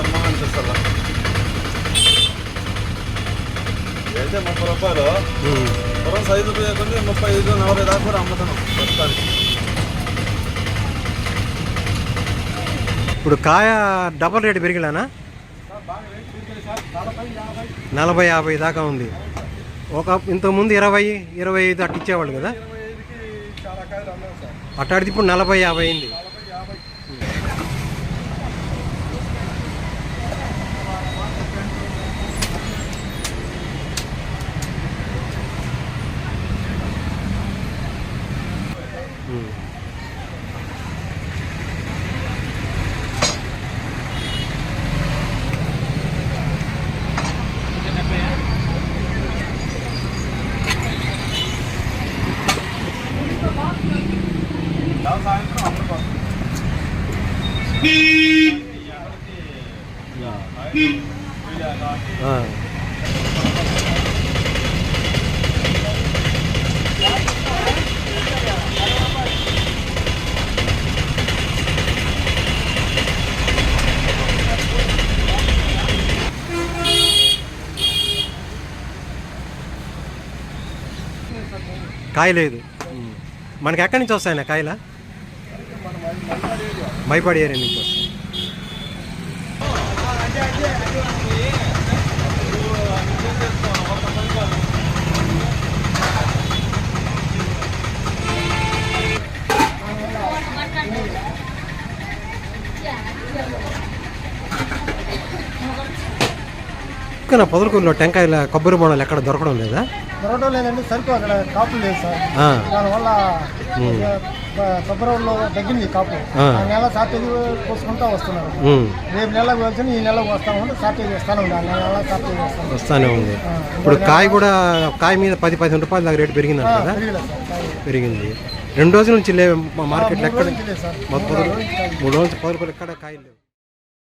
అమ్మా అనిపిస్తుందా అయితే 30 రూపాయలు పొరం సైజు కొన్ని 35-40 దాకా కూడా అమ్ముతున్నాం ప్రస్తుతానికి. ఇప్పుడు కాయ డబల్ రేటు పెరిగిలానా? 40-50 దాకా ఉంది. ఇంతకుముందు 20-25 అట్టు ఇచ్చేవాళ్ళు కదా, అట్టాడితే ఇప్పుడు 40-50 అయింది. కాయ లేదు. మనకి ఎక్కడి నుంచి వస్తాయన్న కాయల? మైపాడి ఏరియా నుంచి వస్తాయి. ఇక్కడ పొదలకూరులో టెంకాయల కొబ్బరి బోనాలు ఎక్కడ దొరకడం లేదా? దొరకడం లేదండి, సరుకు అక్కడ కాపులు లేదు సార్. దానివల్ల ఫిబ్రవరిలో తగ్గింది కాపు. ఆ నెల షార్టేజ్ పోసుకుంటూ వస్తున్నారు. రేపు నెలకు వచ్చి ఈ నెలకు వస్తామంటే షార్టేజ్ వస్తానే ఉంది. ఆ నెల షార్టేజ్ వస్తానే ఉంది. ఇప్పుడు కాయ కూడా కాయ మీద 10-15 రూపాయల దాకా రేటు పెరిగిందంట కదా? పెరిగింది. 2 రోజుల నుంచి లేవు మార్కెట్లో ఎక్కడ? 3 రోజులు 10 రూపాయలు ఎక్కడ కాయలు లేవు.